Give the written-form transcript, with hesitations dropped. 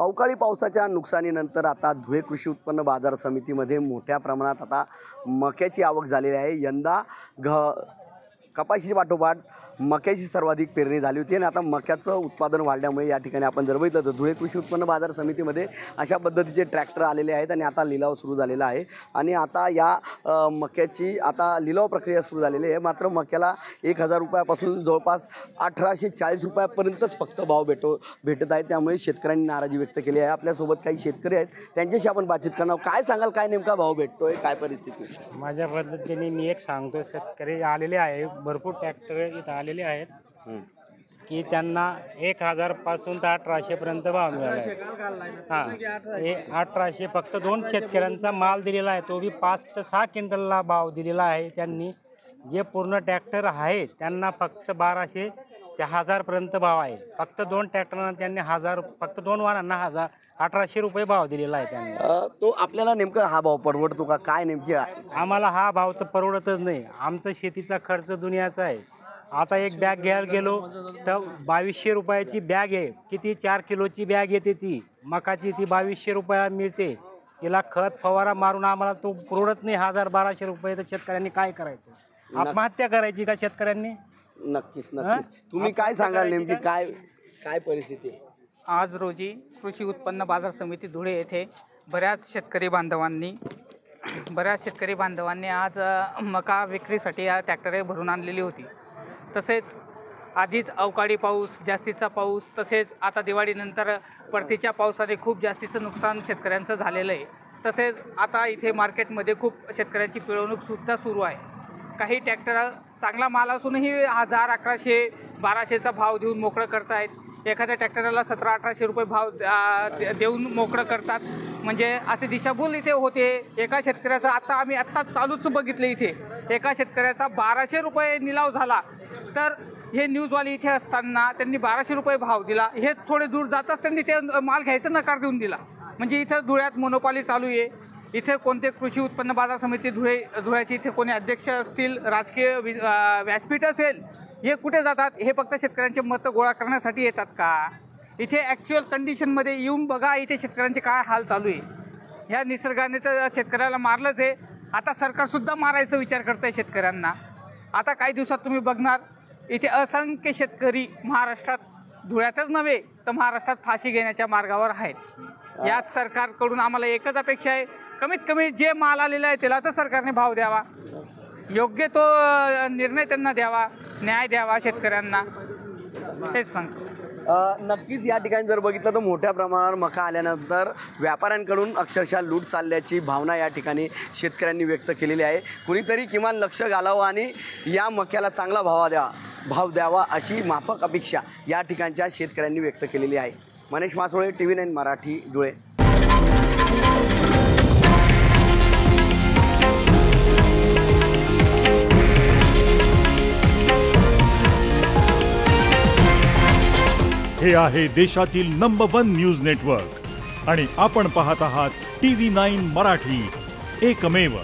अवकाळी पावसाच्या नुकसानीनंतर आता धुळे कृषी उत्पन्न बाजार समितीमध्ये मोठ्या प्रमाणात आता मक्याची आवक झालेली आहे। यंदा कपाशीच्या पाठोपाठ मक्याची सर्वाधिक पेरणी झाली होती आणि आता मक्याचं उत्पादन वाढल्यामुळे या ठिकाणी आपण जर बघितलं तर धुळे कृषी उत्पन्न बाजार समितीमध्ये अशा पद्धतीचे ट्रॅक्टर आलेले आहेत आणि आता लिलाव सुरू झालेला आहे आणि आता या मक्याची आता लिलाव प्रक्रिया सुरू झालेली आहे। मात्र मक्याला 1000 रुपयापासून जवळपास 1840 रुपयापर्यंतच फक्त भाव भेटत आहे। त्यामुळे शेतकऱ्यांनी नाराजी व्यक्त केली आहे। आपल्यासोबत काही शेतकरी आहेत, त्यांच्याशी आपण बातचीत करणार। काय सांगाल, काय नेमका भाव भेटतोय, काय परिस्थिती? माझ्या पद्धतीने मी एक सांगतो, शेतकरी आलेले आहे, भरपूर ट्रॅक्टर इथं आलेले आहेत की त्यांना 1000 पासून तर 1800 पर्यंत भाव मिळाला। हे 1800 फक्त 2 शेतकऱ्यांचा माल दिलेला आहे, तो बी 5 ते 6 क्विंटलला भाव दिलेला आहे त्यांनी। जे पूर्ण ट्रॅक्टर आहे त्यांना फक्त 1200 ते 1000 पर्यंत भाव आहे। फक्त 2 ट्रॅक्टरांना त्यांनी 1000, फक्त 2 वाहनांना 1800 रुपये भाव दिलेला आहे त्यांनी। तो आपल्याला नेमका हा भाव परवडतो का, काय नेमकी? आम्हाला हा भाव तर परवडतच नाही। आमचा शेतीचा खर्च दुनियाचा आहे। आता एक बॅग घ्यायला गेलो तर 2200 रुपयाची बॅग आहे, किती 4 किलोची बॅग येते ती मकाची, ती 2200 रुपयाला मिळते। तिला खत फवारा मारून आम्हाला तो परवडत नाही। 1000-1200 रुपये तर शेतकऱ्यांनी काय करायचं? आत्महत्या करायची का शेतकऱ्यांनी? नक्कीच नक्कीच। तुम्ही काय सांगाल, नेमकी काय परिस्थिती? आज रोजी कृषी उत्पन्न बाजार समिती धुळे येथे बऱ्याच शेतकरी बांधवांनी आज मका विक्रीसाठी या ट्रॅक्टरे भरून आणलेली होती। तसेच आधीच अवकाळी पाऊस, जास्तीचा पाऊस, तसेच आता दिवाळीनंतर परतीच्या पावसाने खूप जास्तीचं नुकसान शेतकऱ्यांचं झालेलं आहे। तसेच आता इथे मार्केटमध्ये खूप शेतकऱ्यांची पिळवणूकसुद्धा सुरू आहे। काही ट्रॅक्टर चांगला माल असूनही 1000, 1100, 1200चा भाव देऊन मोकळं करतायत। एखाद्या ट्रॅक्टरला 1700-1800 रुपये भाव देऊन मोकळं करतात। म्हणजे असे दिशाभूल इथे होते। एका शेतकऱ्याचा आम्ही चालूच बघितलं, इथे एका शेतकऱ्याचा 1200 रुपये निलाव झाला। तर हे न्यूजवाले इथे असताना त्यांनी 1200 रुपये भाव दिला। हे थोडे दूर जाताच त्यांनी ते माल घ्यायचा नकार देऊन दिला। म्हणजे इथं धुळ्यात मोनोपॉली चालू आहे। इथे कोणते कृषी उत्पन्न बाजार समिती धुळ्याचे इथे कोणी अध्यक्ष असतील, राजकीय व्यासपीठ असेल, हे कुठे जातात? हे फक्त शेतकऱ्यांचे मतं गोळा करण्यासाठी येतात का? इथे ॲक्च्युअल कंडिशनमध्ये येऊन बघा इथे शेतकऱ्यांचे काय हाल चालू आहे। ह्या निसर्गाने तर शेतकऱ्याला मारलंच आहे, आता सरकारसुद्धा मारायचा विचार करत आहे शेतकऱ्यांना। आता काही दिवसात तुम्ही बघणार इथे असंख्य शेतकरी महाराष्ट्रात, धुळ्यातच नव्हे तर महाराष्ट्रात फाशी घेण्याच्या मार्गावर आहेत। याच सरकारकडून आम्हाला एकच अपेक्षा आहे, कमीत कमी जे माल आलेला आहे त्याला तर सरकारने भाव द्यावा, योग्य तो निर्णय त्यांना द्यावा, न्याय द्यावा शेतकऱ्यांना, हेच सांगतो। नक्कीच या ठिकाणी जर बघितलं तर मोठ्या प्रमाणावर मका आल्यानंतर व्यापाऱ्यांकडून अक्षरशः लूट चालल्याची भावना या ठिकाणी शेतकऱ्यांनी व्यक्त केलेली आहे। कुणीतरी किमान लक्ष घालावं आणि या मक्याला चांगला भाव द्यावा अशी माफक अपेक्षा या ठिकाणच्या शेतकऱ्यांनी व्यक्त केलेली आहे। मनीष मासोळे, TV9 मराठी, धुळे। हे आहे देशातील नंबर 1 न्यूज नेटवर्क आणि आपण पाहत आहात TV9 मराठी, एकमेव।